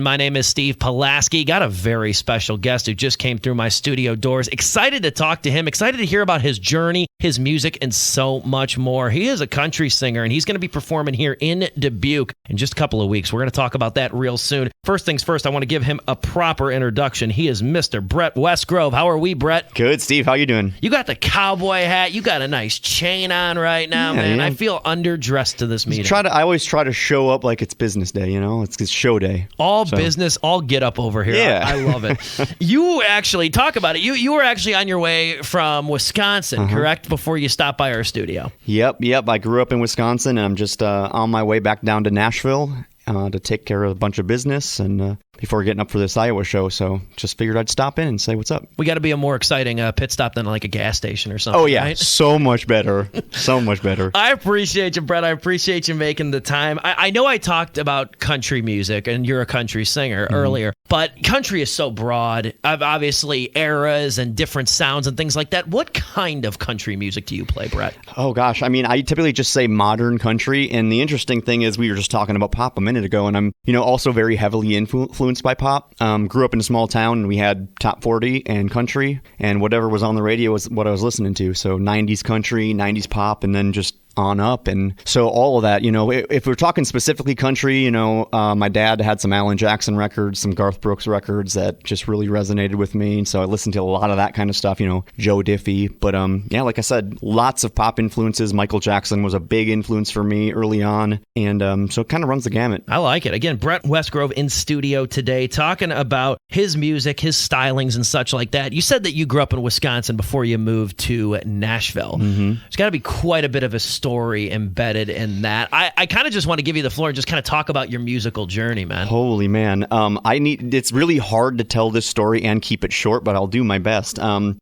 My name is Steve Pulaski. Got a very special guest who just came through my studio doors. Excited to talk to him. Excited to hear about his journey, his music, and so much more. He is a country singer, and he's going to be performing here in Dubuque in just a couple of weeks. We're going to talk about that real soon. First things first, I want to give him a proper introduction. He is Mr. Brett Westgrove. How are we, Brett? Good, Steve. How you doing? You got the cowboy hat. You got a nice chain on right now, man. Yeah. I feel underdressed to this meeting. I always try to show up like it's business day, It's show day. Business, all get up over here. Yeah. I love it. You actually, talk about it. You were actually on your way from Wisconsin, correct? Before you stopped by our studio. Yep. I grew up in Wisconsin, and I'm just on my way back down to Nashville to take care of a bunch of business and before getting up for this Iowa show. So just figured I'd stop in and say what's up. We got to be a more exciting pit stop than like a gas station or something. Oh, yeah. Right? So much better. So much better. I appreciate you, Brett. I appreciate you making the time. I know I talked about country music, and you're a country singer earlier, but country is so broad. Obviously, eras and different sounds and things like that. What kind of country music do you play, Brett? Oh, gosh. I mean, I typically just say modern country. And the interesting thing is we were just talking about pop a minute ago, and I'm, also very heavily influenced by pop. Grew up in a small town, and we had top 40 and country, and whatever was on the radio was what I was listening to. So 90s country, 90s pop, and then just on up. And so all of that, if we're talking specifically country, my dad had some Alan Jackson records, some Garth Brooks records that just really resonated with me. And so I listened to a lot of that kind of stuff, Joe Diffie. But yeah, like I said, lots of pop influences. Michael Jackson was a big influence for me early on. And so it kind of runs the gamut. I like it. Again, Brett Westgrove in studio today talking about his music, his stylings and such like that. You said that you grew up in Wisconsin before you moved to Nashville. There's got to be quite a bit of a story embedded in that. I kind of just want to give you the floor and just kind of talk about your musical journey, man. Holy man. It's really hard to tell this story and keep it short, but I'll do my best.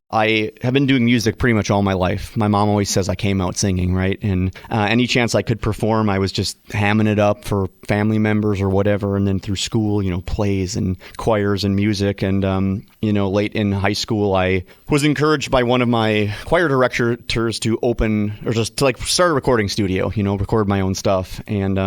I have been doing music pretty much all my life. My mom always says I came out singing, right? And any chance I could perform, I was just hamming it up for family members or whatever. And then through school, plays and choirs and music. And, late in high school, I was encouraged by one of my choir directors to open or just to start a recording studio, record my own stuff. And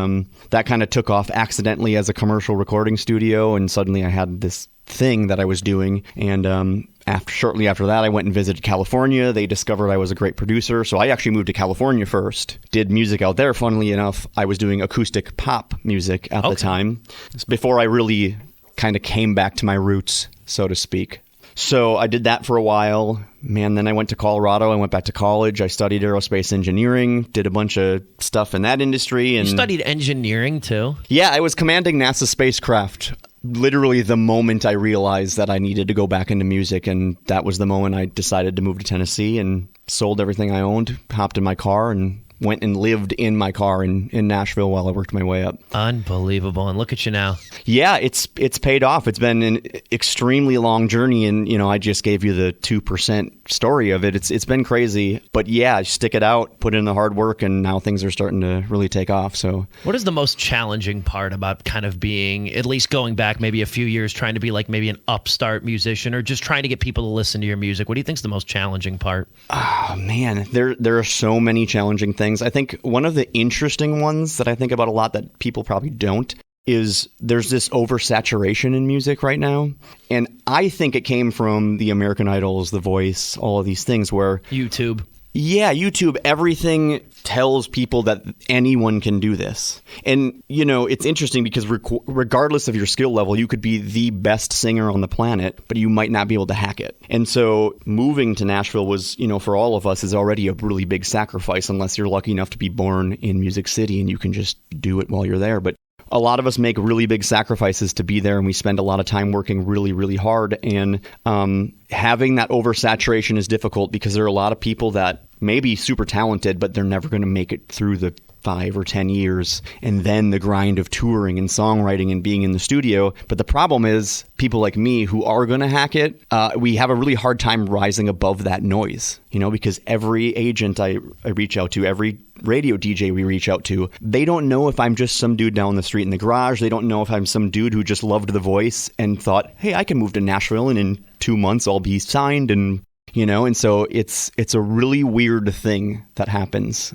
that kind of took off accidentally as a commercial recording studio. And suddenly I had this thing that I was doing. And shortly after that, I went and visited California. They discovered I was a great producer. So I actually moved to California first, did music out there. Funnily enough, I was doing acoustic pop music at the time. Before I really kind of came back to my roots, so to speak. So I did that for a while. Man, then I went to Colorado. I went back to college. I studied aerospace engineering, did a bunch of stuff in that industry. And you studied engineering too? Yeah, I was commanding NASA spacecraft literally the moment I realized that I needed to go back into music. And that was the moment I decided to move to Tennessee and sold everything I owned, hopped in my car, and went and lived in my car in Nashville while I worked my way up. Unbelievable. And look at you now. Yeah, it's paid off. It's been an extremely long journey. And, I just gave you the 2% story of it. It's been crazy. But yeah, stick it out, put in the hard work, and now things are starting to really take off. So what is the most challenging part about kind of being, at least going back maybe a few years, trying to be like maybe an upstart musician or just trying to get people to listen to your music? What do you think is the most challenging part? Oh, man, there are so many challenging things. I think one of the interesting ones that I think about a lot that people probably don't is there's this oversaturation in music right now. And I think it came from the American Idols, The Voice, all of these things where YouTube. Yeah, YouTube, everything tells people that anyone can do this. And, it's interesting because regardless of your skill level, you could be the best singer on the planet, but you might not be able to hack it. And so moving to Nashville was, for all of us is already a really big sacrifice unless you're lucky enough to be born in Music City and you can just do it while you're there. But a lot of us make really big sacrifices to be there, and we spend a lot of time working really, really hard. And having that oversaturation is difficult because there are a lot of people that may be super talented, but they're never going to make it through the 5 or 10 years, and then the grind of touring and songwriting and being in the studio. But the problem is people like me who are going to hack it, we have a really hard time rising above that noise, because every agent I reach out to, every radio DJ we reach out to, they don't know if I'm just some dude down the street in the garage. They don't know if I'm some dude who just loved The Voice and thought, hey, I can move to Nashville and in 2 months I'll be signed. And, and so it's a really weird thing that happens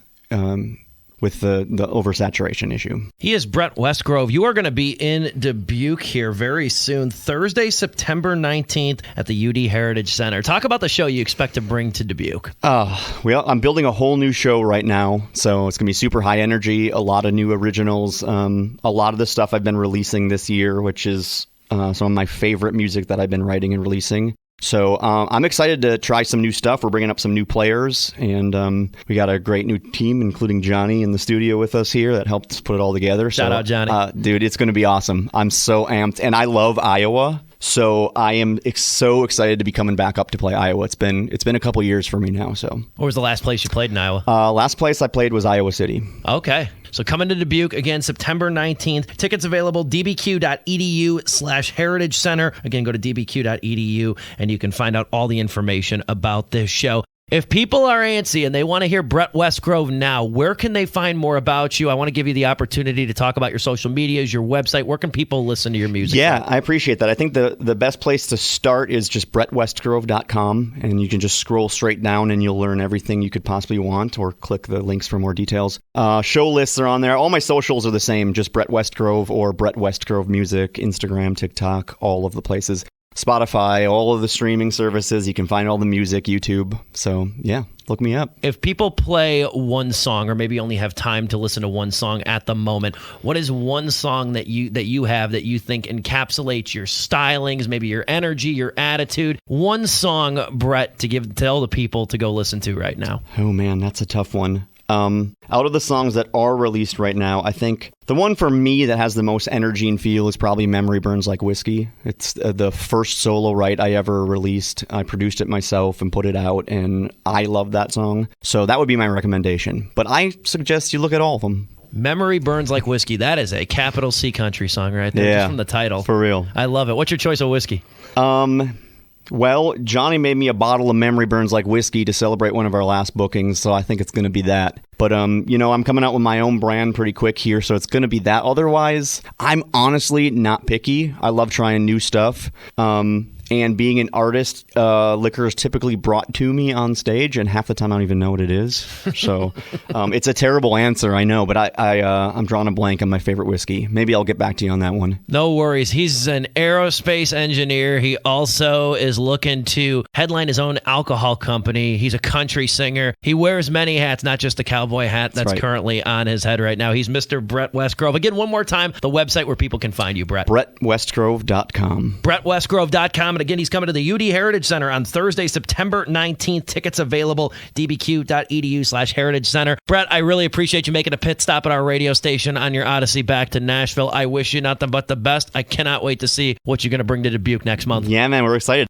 with the oversaturation issue. He is Brett Westgrove. You are going to be in Dubuque here very soon, Thursday, September 19th at the UD Heritage Center. Talk about the show you expect to bring to Dubuque. Well, I'm building a whole new show right now, so it's going to be super high energy, a lot of new originals, a lot of the stuff I've been releasing this year, which is some of my favorite music that I've been writing and releasing. So I'm excited to try some new stuff. We're bringing up some new players, and we got a great new team, including Johnny in the studio with us here that helped us put it all together. Shout out, Johnny. Dude, it's going to be awesome. I'm so amped, and I love Iowa. So I am so excited to be coming back up to play Iowa. It's been a couple years for me now. So where was the last place you played in Iowa? Last place I played was Iowa City. Okay. So coming to Dubuque again, September 19th. Tickets available, dbq.edu/Heritage Center. Again, go to dbq.edu and you can find out all the information about this show. If people are antsy and they want to hear Brett Westgrove now, where can they find more about you? I want to give you the opportunity to talk about your social medias, your website. Where can people listen to your music? Yeah, I appreciate that. I think the best place to start is just brettwestgrove.com, and you can just scroll straight down and you'll learn everything you could possibly want, or click the links for more details. Show lists are on there. All my socials are the same, just Brett Westgrove or Brett Westgrove Music, Instagram, TikTok, all of the places. Spotify, all of the streaming services. You can find all the music, YouTube. So, yeah, look me up. If people play one song, or maybe only have time to listen to one song at the moment, what is one song that you have that you think encapsulates your stylings, maybe your energy, your attitude? One song, Brett, to tell the people to go listen to right now. Oh, man, that's a tough one. Out of the songs that are released right now, I think the one for me that has the most energy and feel is probably Memory Burns Like Whiskey. It's the first solo write I ever released. I produced it myself and put it out, and I love that song. So that would be my recommendation. But I suggest you look at all of them. Memory Burns Like Whiskey. That is a capital C country song right there, just from the title. For real. I love it. What's your choice of whiskey? Well, Johnny made me a bottle of Memory Burns Like Whiskey to celebrate one of our last bookings, so I think it's going to be that. But, I'm coming out with my own brand pretty quick here, so it's going to be that. Otherwise, I'm honestly not picky. I love trying new stuff. And being an artist, liquor is typically brought to me on stage, and half the time I don't even know what it is. So it's a terrible answer, I know, but I'm drawing a blank on my favorite whiskey. Maybe I'll get back to you on that one. No worries. He's an aerospace engineer. He also is looking to headline his own alcohol company. He's a country singer. He wears many hats, not just the cowboy hat that's right. currently on his head right now. He's Mr. Brett Westgrove. Again, one more time, the website where people can find you, Brett. brettwestgrove.com. brettwestgrove.com. And again, he's coming to the UD Heritage Center on Thursday, September 19th. Tickets available, dbq.edu/Heritage Center. Brett, I really appreciate you making a pit stop at our radio station on your odyssey back to Nashville. I wish you nothing but the best. I cannot wait to see what you're going to bring to Dubuque next month. Yeah, man, we're excited.